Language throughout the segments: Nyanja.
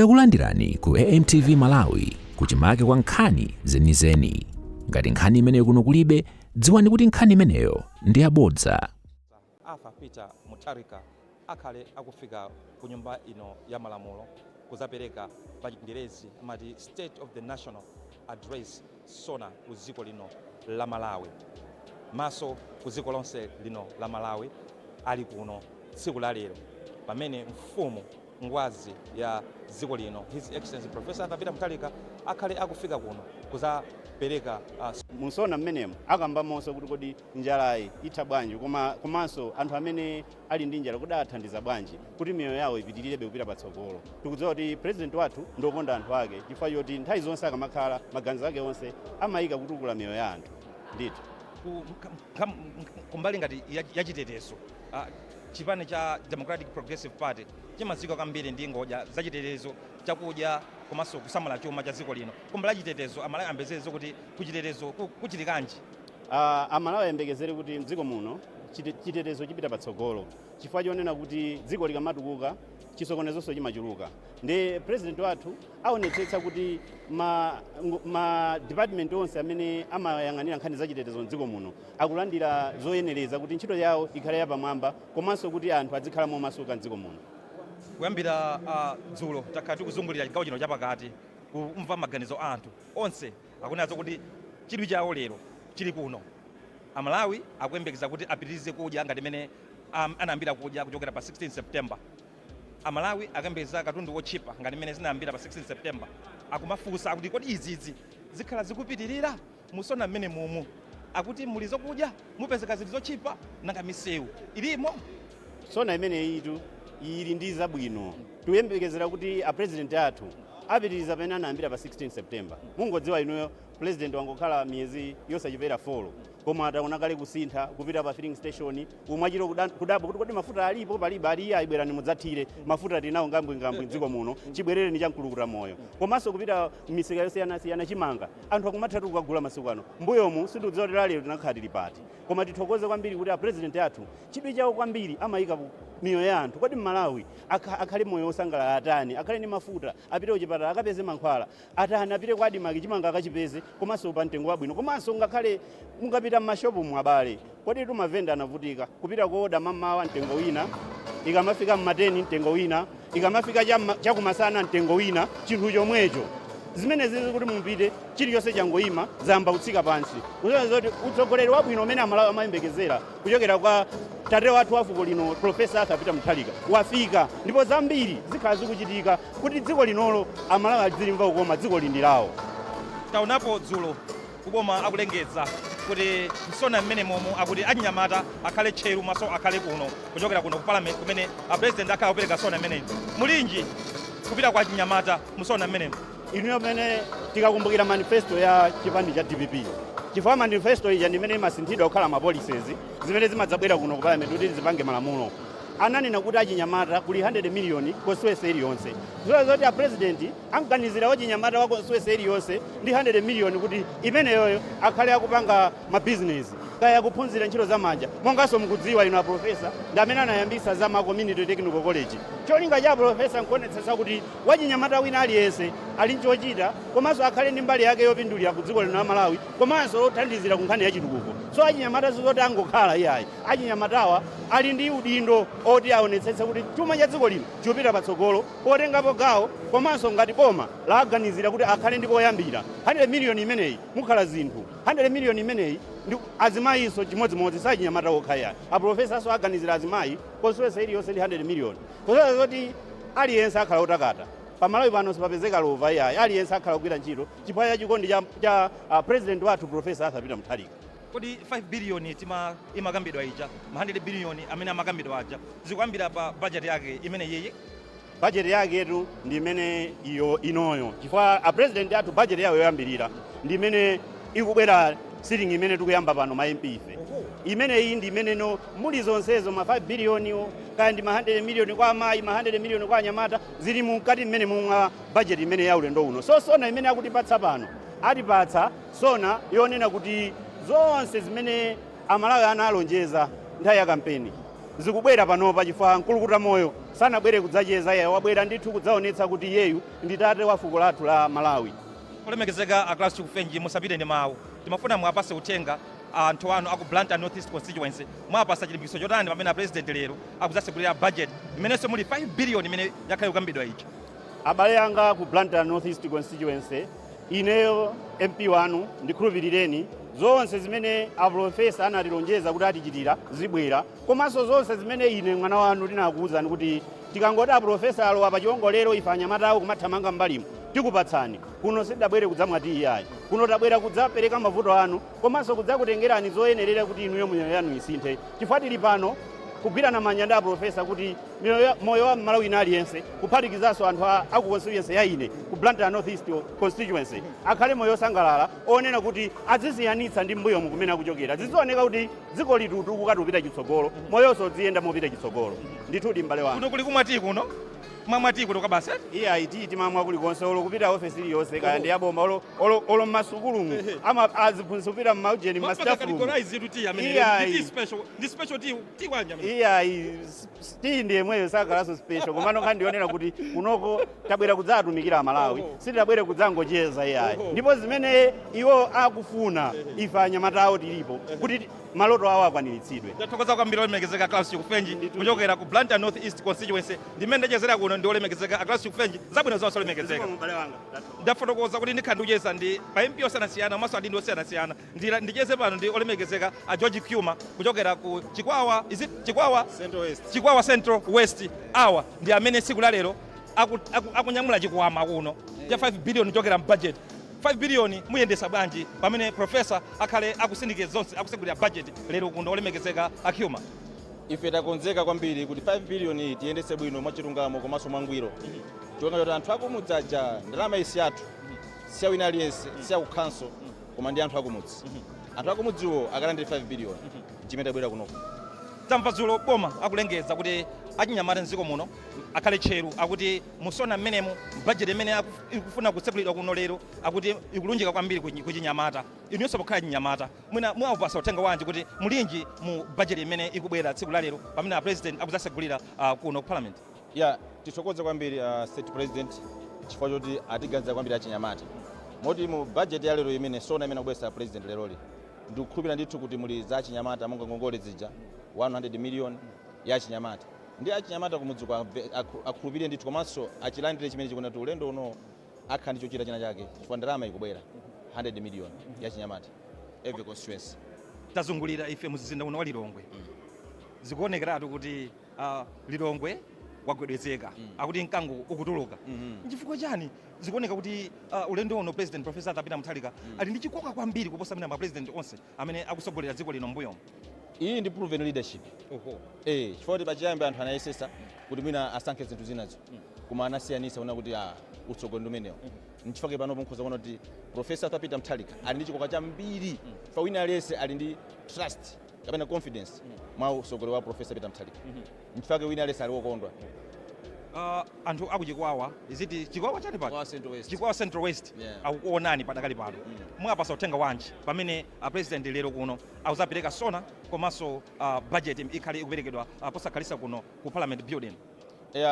Takulandirani ku AMTV Malawi kuchimake kwa nkhani zenizeni. Ngati nkhani imeneyo kuno kulibe, dziwani kuti nkhani imeneyo ndi yabodza. Peter Mutharika akhale akufika ku nyumba ino ya malamulo kuzapereka pachingerezi amati State of the National Address Sona ku dziko lino la Malawi. Maso ku dziko lonse lino la Malawi ali kuno tsiku la lero pamene mfumu ngwazi ya dziko lino His Excellency Professor Dpp Mutharika akhale akufika kuno kuzapereka Musona mmenemu akambamonso kuti kodi njalayi itha bwanji komanso anthu amene ali ndi njala kuti athandiza bwanji kuti miyoyo yawo ipitirire kupita patsogolo. Tikudziwa kuti president wathu ndokonda anthu ake chifukwa choti nthawi zonse akamakhala maganizo ake onse amayika kutukula miyoyo ya anthu. Ndithu kumbali ngati yachitetezo chipani cha Democratic Progressive Party chimazika kwambiri ndi ngodya zachitetezo chakudya komanso kusamala chuma cha dziko lino. Kumbali chitetezo Amalawi ambezezo kuti kuchitetezo kuchitikanji. Amalawi ayembekezere kuti mdziko muno chitetezo chipita patsogolo chifukwa chonena kuti dziko likamatukuka chisokonezonso chimachuluka. Ndi president wathu aonetsetsa kuti ma department onse amene amayang'anira nkhani zachitetezo mdziko muno akulandira zoyenereza kuti ntchito yawo ikhale yapamwamba komanso kuti anthu adzikhala momasuka mdziko muno. Kuyambira dzulo takhala tikuzungulira chigawo chino chapakati kumva maganizo anthu onse akunenazo kuti chidwi chawo lero chili kuno. Amalawi akuyembekeza kuti apitirize kudya ngati mene anayambira kudya kuchokera pa 16 September. Amalawi akuyembekeza katundu wochipa ngati mene zinayambira pa 16 September. Akumafunsa akuti kodi izizi zikhala zikupitirira musona mmene mumu akuti muli zokudya mupezeka zili zochipa nanga misewu ilimo. Sona imene yitu ili ndi zabwino. Tuyembekezera kuti a president athu apitiriza pamene anayambira pa 16 September. Mungodziwa inuyo president wangokhala miyezi yosachepera 4 koma ataona kale kusintha kupita pa filling station umwachiro kudabo kuti kodi mafuta alipo palibe ali ayibwerani mudzathire mafuta tinawo ngambwe dziko muno chibwerere ni chamkulukuta moyo komanso kupita misika yosiyana chimanga anthu akumathatu kukagula masiku ano mbuyomu situdziwa kuti lero tinakhala tili pati koma tithokoze kwambiri kuti a president athu chidwi chawo kwambiri amayika miyoyo ya anthu. Kodi Malawi akhale moyo osangalala atani akhale ni mafuta apite kuchipatala akapeze mankhwala atani apite kwa adimaki chimanga akachipeze komanso pa mtengo wabwino komanso ngakhale mungapita m'mashopu mwabale kodi tumavenda anavutika kupita kuoda mamawa mtengo wina ikamafika mmateni mtengo wina ikamafika chakumasana mtengo wina chinthu chomwecho zimene zizi kuti mumpite chiliyonse changoyima zamba kutsika pansi. Uzoti utsogoleri wabwino umene Amalawi amayembekezera kuchokera kwa tate wathu wa fuko lino Professor Dpp Mutharika wafika ndipo zambiri zikhala zikuchitika kuti dziko linolo Amalawi azilimva kukoma dziko lindi lawo. Taonapo dzulo kuboma akulengeza kuti msona mmene momo akuti achinyamata akhale tcheru maso akhale kuno kuchokera kuno ku parliament kumene a president akhala kupereka sona mmene mulinji kupita kwa achinyamata msona mmene. Inuyo pamene tikakumbukira manifesto ya chipani cha DPP chifukwa manifesto ija ndimene imasinthidwa kukhala ma policies zimene zimadzabwera kuno ku parliament kuti zipange malamulo ananena kuti achinyamata kuli 100 million constituency iliyonse. Zoti a president anganizira wachinyamata wa constituency iliyonse ndi 100 million kuti imeneyoyo akhale akupanga ma business kaya kuphunzira ntchito zamanja monganso mukudziwa inu a professor ndi amene anayambisa za ma community technical college. Cholinga cha professor nkuonetsetsa kuti wachinyamata wina aliyense ali nchochita komanso akhale ndi mbali yake yopindulira ku dziko lino la Malawi komanso othandizira ku nkhani ya chitukuko. So achinyamata zoti angokhala iyayi achinyamatawa ali ndi udindo oti aonetsetse kuti chuma cha dziko lino chipita patsogolo potengapo gawo komanso ngati boma laganizira kuti akhale ndipo oyambira 100 million imeneyi mukhala zinthu 100 million imeneyi ndi azimayiso chimodzimodzi sachinyamata okha. A professor so aganizira azimayi constituency iliyonse ndi 100 million kosa zoti aliyense akhala otakata. Pamalawi pano sipapezeka lova iyayi aliyense akhala kugwira ntchito chifukwa cha chikondi cha president wathu Professor Dpp Mutharika. Kodi 5 billion imakambidwa ija ma 100 billion amene amakambidwa aja zikuyambira pa budget yake imene yeye budget yake yetu ndi imene inoyo chifukwa a president athu budget yawo yoyambirira ndi imene ikubwera sitting imene tikuyamba pano ma MP ife imene iyi ndi imene no muli zonsezo ma 5 billion kaya ndi ma 100 million kwa amayi ma 100 million kwa anyamata zili mukati mmene mumwa budget imene ya ulendo uno. So Sona imene akutipatsa pano atipatsa Sona yonena kuti zonse zimene Amalawi analonjeza nthawi ya kampeni zikubwera panopa chifukwa mkulukuta moyo sanabwere kudzacheza iye wabwera ndithu kudzaonetsa kuti iyeyu ndi tate wa fuko lathu la Malawi. Olemekezeka Aglastic Fenji musapite ndi mawu timafuna mwapase uthenga anthu anu aku Blantyre North East Constituency mwapasa chilimbikitso chotani pamene president lero akudzatsegulira budget imenenso muli 5 billion imene yakhale kukambidwa ichi. Abale anga ku Blantyre North East Constituency ineyo MP wanu ndikhulupirireni zonse zimene aprofesa anatilonjeza kuti atichitira zibwera komanso zonse zimene ine mwana wanu tinakuwuzani kuti tikangoti aprofesa alowa pa chiwongolero ife anyamatawo kumathamanga mbalimu tikupatsani kuno sidabwere kudzamwati iyayi kuno tabwera kudzapereka mavuto anu komanso kudzakutengerani zoyenerera kuti inuyo moyo yanu isinthe chifukwa tili pano kugwirana manja ndi aprofesa kuti moyo wa Malawi aliyense kuphatikizanso anthu aku constituency ya ine ku Blantyre North East Constituency akhale moyo osangalala onena kuti azisiyanitsa ndi mbuyomu kumene akuchokera zizioneka kuti dziko litutu kukatupita chitsogolo moyonso dziyenda mopita chitsogolo ndithudi m'bale wanu. Kuno kuli kumati kuno mwamwati kuno kabasa iye aiti timamwa kulikonse olo kupita ofesi iliyonse kaya ndi yaboma olo mmasukulumu ama aziphunzitsa kupita m'maujeni tii ndi yemweyo sakalaso special komano khandionera kuti kunoko tabwera kudzatumikira Amalawi sitidabwere kudzangocheza iyayi ndipo zimene iwo akufuna ife anyamatawo tilipo kuti maloto awo akwaniritsidwe. Ndathokoza kwambiri olemekezeka Aglastic Fenji kuchokera ku Blantyre North East Constituency ndimene ndachezera kuno ndi olemekezeka Aglastic Fenji zabwino zonse olemekezeka. Ndafotokoza kuti ndikhandi kucheza ndi pa MP osiyanasiyana komanso adindo osiyanasiyana ndicheze pano ndi olemekezeka a George Kuma kuchokera ku Chikwawa Central West awa ndi amene siku la lero akunyamula chikwama kuno cha 5 billion kuchokera mbudget 5 billion muyendesa bwanji pamene profesa akhale akusindikiza zonse akusegulira budget lero kuno olemekezeka Kuma. Ife takonzeka kwambiri kuti 5 billion iyi tiyendese bwino mwachilungamo komanso mwangwiro chonga choti anthu akumudzaja ndalama isi athu siya wina aliyense siya ku council koma ndi anthu akumudzi anthu akumudziwo akalandire 5 billion chimene tabwera kunoko. Tamva dzulo boma akulengeza kuti achinyamata mdziko muno akhale tcheru akuti musona mmenemu budget imene ikufuna kutsegulidwa kuno lero akuti ikulunjika kwambiri kuchinyamata inuyonso pokhala chinyamata mwina mwapasa uthenga wanji kuti mulinji mu budget imene ikubwera tsiku la lero pamene a president akudzasegulira kuno ku parliament. Tithokoze kwambiri state president chifukwa choti atiganizira kwambiri achinyamata moti mu budget ya lero imene Sona imene akubwesa president leroli ndikukhulupirira ndithu kuti muli za achinyamata monga ngongole zija 100 million ya achinyamata ndi achinyamata kumudziko akhulupirire ndithu komanso achilandire chimene chikuona kuti ulendo uno akhala ndi chochita china chake chifukwa ndalama ikubwera 100 million ya achinyamata every constituency. Tazungulira ife muzinda uno wa Lilongwe zikuonekeratu kuti Lilongwe wagwedezeka akuti mkango ukutuluka nchifukwa chani zikuoneka kuti ulendo uno president professor Dpp Mutharika ali ndi chikoka kwambiri kuposa amene president onse amene akusogolera dziko lino mbuyo. Iyi ndi proven leadership. Chifukwa kuti pachiyambi anthu anayesesa kuti mwina asankhe zinthu zinazo koma anasiyanisa una kuti utsogoleri ndi umenewo nchifukwa panopo nkhoza kuona kuti professor Dpp Mutharika ali ndi chikoka chambiri fa wina aliyense ali ndi trust kapena confidence mwa utsogoleri wa professor Dpp Mutharika nchifukwa wina aliyense ali wokondwa. Anthu akuchikwawa iziti chikwawa chani pano Chikwawa Central West akukuonani padakali pano mwapasa uthenga wanji pamene president lero kuno akuzapereka Sona komanso budget ikhali ikuperekedwa posakhalisa kuno ku parliament building.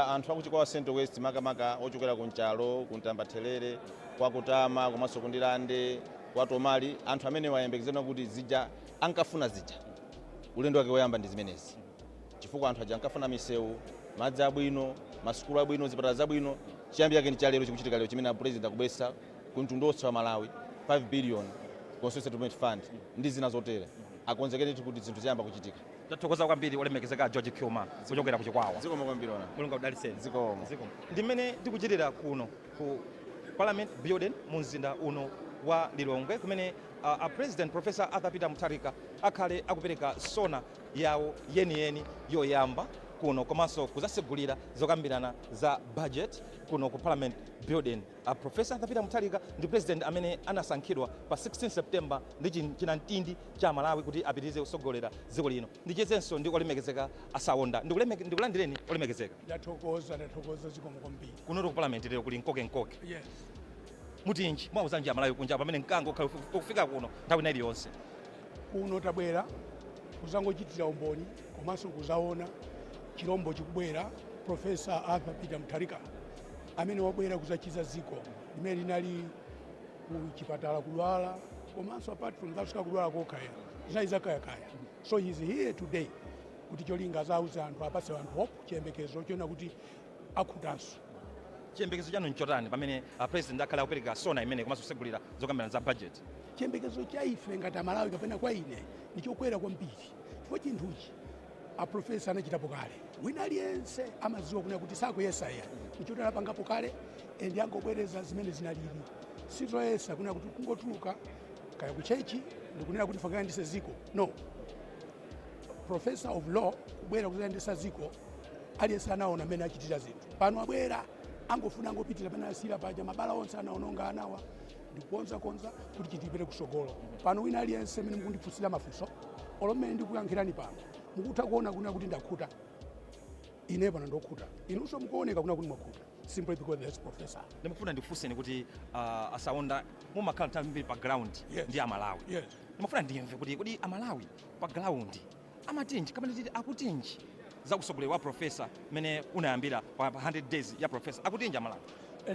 Anthu akuchikwawa Central West makamaka ochokera kunchalo kuntambathelere kwa kutama komanso kundilande kwa tomali anthu amene wayembekezera kuti zija ankafuna zija ulendo wake woyamba ndi zimenezi chifukwa anthu aja ankafuna misewu madzi abwino masukulu abwino zipatala zabwino chiyambi yake ndi chalero chikuchitika lero chimene president akubwesa ku mtundu wonse wa Malawi 5 billion Constituency Development Fund ndi zina zotere akonzekere kuti zinthu ziyamba kuchitika. Tathokoza kwambiri olemekezeka George Kuma kuchokera ku Chikwawa. Zikomo kwambiri ona. Mulungu udaliseni. Zikomo. Ndimene tikuchitira kuno ku parliament building mu mzinda uno wa Lilongwe kumene a president professor Dpp Mutharika akhale akupereka Sona yawo yeniyeni yoyamba kuno komanso kuzasegulira zokambirana za budget kuno ku parliament building. Professor Dpp Mutharika ndi president amene anasankhidwa pa 16 September ndi chinamtindi cha Malawi kuti apitirize kusogolera dziko lino. Ndichezenso ndi olemekezeka asawonda ndikulandireni olemekezeka. Ndathokoza zikomo kwambiri. Kuno ku parliament lero kuli nkoke. Yes. Mutinji mwawuzanji Malawi kunja pamene mkango ukufika kuno nthawi ina iliyonse. Kuno tabwera kuzangochitira umboni komanso kuzaona chirombo chikubwera Profesa Arthur Peter Mutharika amene wabwera kuzachiza ziko limene linali ku chipatala kudwala komanso apart from that kudwala kokaya zinali zakayakaya. So he is here today kuti cholinga zauza anthu apase anthu hope chiyembekezo chona kuti akhutanso. Chiyembekezo chanu nchotani pamene president akhala kupereka Sona imene komanso kusegulira zokambirana za budget? Chiyembekezo cha ife ngati Malawi kapena kwa ine nichokwera kwambiri chifukwa chinthuchi aprofesa anachitapo kale. Wina aliyense amadziwa kuna kuti sakuyesaya nichotala pangapo kale endi angobwereza zimene zinalili sizoyesa kuna kuti kungotuluka kaya kuchechi ndikunena kuti fakayandise ziko. No, professor of law kubwera kuzayandisa ziko aliyense anaona amene achitira zinthu. Pano abwera angofuna angopitira pena asira paja mabala onse anaononga anawa ndikukonza kuti chitipere kusogolo. Pano wina aliyense amene mukundipusira mafunso olomene ndikuyankhirani pano mukutha kuona kuna kuti ndakhuta ine pano ndokhuta inunso mukuoneka kuna kuti mwakhuta simply because there's professor. Ndimufuna ndifunseni kuti asaonda mumakhala tambiri pa ground ndi Amalawi. Yes. Ndimufuna ndimve kuti Amalawi pa ground amatinji kapena titi akutinji zakusogolera wa professor mene unayambira pa 100 days ya professor akutinji Amalawi.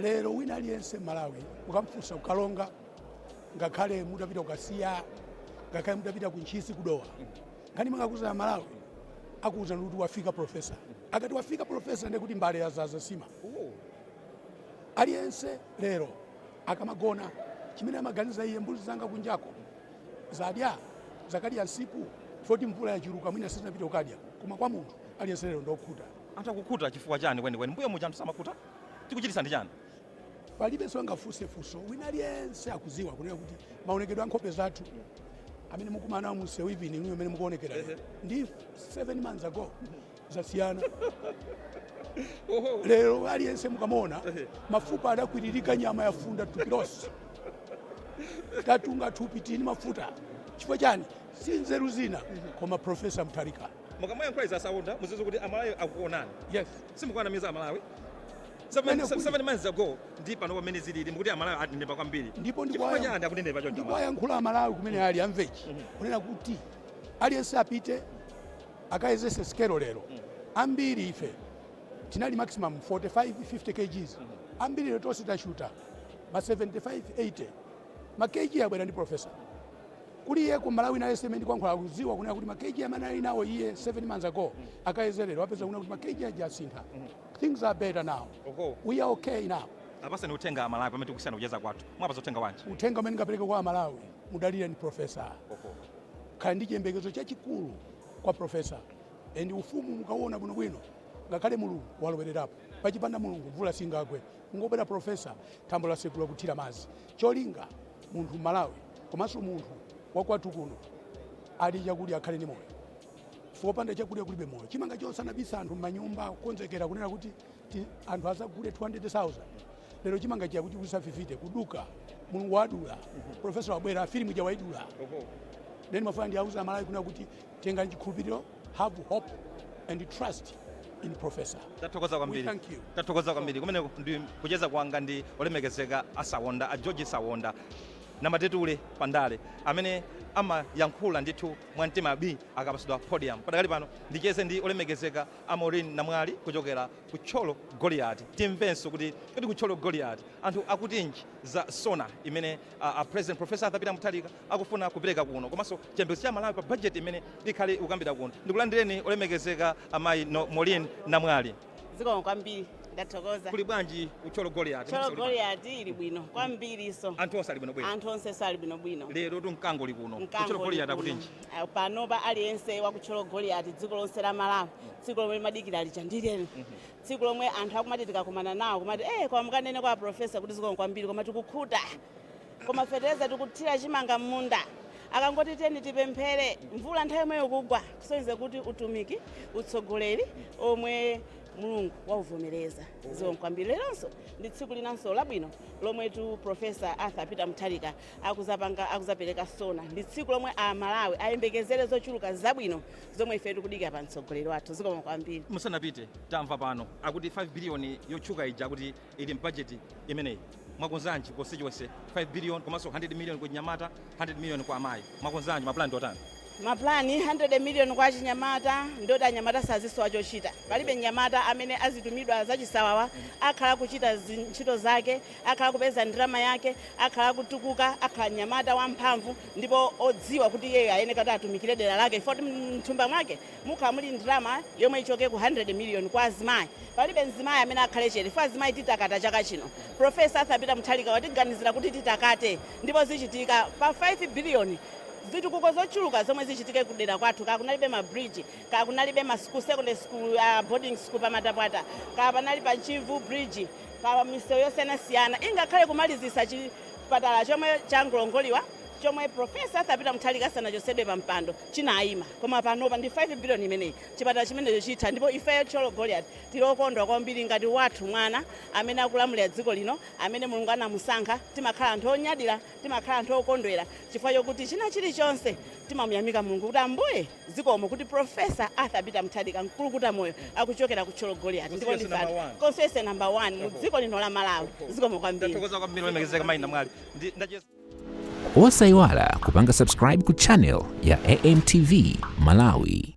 Lero wina aliyense Malawi ukamfunsa ukalonga ngakhale mutapita ukasiya ngakhale mutapita kunchisi kudowa ngani makakuza Malawi akuza kuti wafika professor akati wafika professor ndekuti mbale yazaza sima. Aliyense lero akamagona chimene amaganiza iye mbuzi zanga kunjako zadya zakadya nsipu foti mvula yachiruka mwina sizinapita ukadya koma kwa munthu aliyense lero ndokhuta. Anthu akukhuta chifukwa chani kwenikweni mbuyo muja anthu samakhuta tikuchitisa ndi chani? Palibe songa funso wina aliyense akuziwa kunena kuti maonekedwe a nkhope zathu amene mukumana mu sewivini niyo amene mukuonekera ndi 7 months ago zasiyana. Lero aliyense mukamona mafupa adakwiririka nyama yafunda tupilosi tatunga tupitini mafuta chifukwa chani si nzeru zina koma Profesa Mutharika. Mukamaya za saunda muzizo kuti Amalawi akuonani. Yes. Simukwana miza Amalawi 7 months ago ndi pano pamene zilili mukuti Amalawi atindepa kwambiri. Ndipo ndikuwanyanda kutindepa choncho. Ndikuwayankhula Amalawi kumene ali amvechi kunena kuti aliyense apite akayezese skelo lero. Ambiri ife tinali maximum 45-50 kgs ambiri lero tonse tashuta ma 75-80 ma kg abwera ndi professor kuli iye ku Malawi na estimate kwankhola kuziwa kunena kuti ma kg amene ali nawo iye 7 months ago akayezerero apeza kuna kuti ma kg ajasintha. Things are better now. We are okay now. Apasa ni utenga Amalawi pamene tikusiyana kucheza kwathu mwapa zotenga wanji utenga umene ngapereka kwa Amalawi mudalira ni professor. Khala ndi chiyembekezo chachikulu kwa professor and ufumu mukaona bwinobwino ngakhale mulungu walowererapo pachipanda mulungu mvula singagwe ngobera professor thambo la sekula kuthira mazi cholinga munthu Malawi komanso munthu wakwathu kuno ali chakudya akhale ni moyo fopanda chakudya kulibe moyo chimanga chosanabisa anthu m'manyumba kukonzekera kunena kuti anthu azagule 200,000 lero chimanga chiya kuti kusafifite kuduka mulungu wadula professor wabwera filimu jawaidula then mafuna ndi auza Malawi kunena kuti tenga chikhulupiriro have hope and trust in professor. Tathokoza kwambiri. Thank you. Tathokoza kwambiri kumene ndi kucheza kwanga ndi olemekezeka asawonda a George Sawonda na matetule pandale amene amayankhula ndithu mwamtima B akapasidwa podium padakali pano ndicheze ndi olemekezeka Amorin Namwali kuchokera ku Tcholo Goliath. Timvenso kuti ku Tcholo Goliath anthu akutinji za Sona imene President Professor Arthur Peter Mutharika akufuna kupereka kuno komanso chiyembekezo cha Malawi pa budget imene ikhale ukambira kuno. Ndikulandireni olemekezeka amayi Morin Namwali. Ziko kwambiri ndathokoza. Kuli bwanji ku Tcholo Goliath? Tcholo Goliath ili bwino kwambiri so. Anthu osali bwino bwino. Anthu onse sali bwino bwino. Lero tunkango likuno. Ku Tcholo Goliath akutinji. Panopa aliyense wa ku Tcholo Goliath dziko lonse la Malawi. Dziko lomwe madikira ali chandileni. Dziko lomwe anthu akumati tikakumana nawo kumati kwa mukanene kwa professor kuti ziko kwambiri koma tikukhuta. Koma fetereza tikuthira chimanga munda. Akangoti teni tipemphere mvula nthawi imwe kugwa kusonyeza kuti utumiki utsogoleri omwe mulungu wauvomereza ziko kwambiri. Leronso ndi tsiku linanso labwino lomwe tu Professor Arthur Peter Mutharika akuzapereka Sona. Ndi tsiku lomwe Malawi ayembekezere zochuluka zabwino zomwe ife tikudikira pa mtsogoleri wathu ziko kwambiri. Musanapite tamva pano akuti 5 billion yochuka ija kuti ili budget imeneyi mwakonzanji constituency 5 billion komanso 100 million kwa Nyamata 100 million kwa amayi mwakonzanji maplan ndi otani? maplani 100 million kwa chinyamata ndoti anyamata sazisowa chochita. Palibe nyamata amene azitumidwa zachisawawa akhala kuchita ntchito zake, akhala kupeza ndalama yake, akhala kutukuka, akhala nyamata wamphamvu ndipo odziwa kuti iye ayeneka kuti atumikire dera lake. Ifoti mthumba mwake mukhala muli ndalama yomwe ichoke ku 100 million kwa azimayi. Palibe mzimayi amene akhale chete. Ife azimayi titakata chaka chino. Profesa Dpp Mutharika watiganizira kuti titakate ndipo zichitika pa 5 billion. Zitukuko zochuluka zomwe zichitike kudera kwathu kakunalibe ma bridge, kakunalibe ma school, secondary school, boarding school pamatapwata, kapanali pa Chivu bridge, pa misewu yosiyanasiyana, ingakhale kumalizisa chipatala chomwe changolongoliwa chomwe Profesa Dpp Mutharika sanachosedwe pa mpando chinayima. Koma panopa ndi 5 billion imeneyi chipatala chimenecho chitha, ndipo ife Cholo Goliath tilokondwa kwambiri ngati wathu mwana amene akulamulira dziko lino, amene Mulungu anamusankha. Timakhala anthu onyadira, timakhala anthu okondwera chifukwa chokuti china chilichonse timamuyamika Mulungu kuti Ambuye zikomo kuti Profesa Dpp Mutharika mkulukuta moyo akuchokera ku Cholo Goliath ndipo ndifati Constituency number 1 mu dziko lino la Malawi. Zikomo kwambiri. Tathokoza kwambiri olemekezeka mayi namwali. Osayiwala kupanga subscribe ku channel ya AMTV Malawi.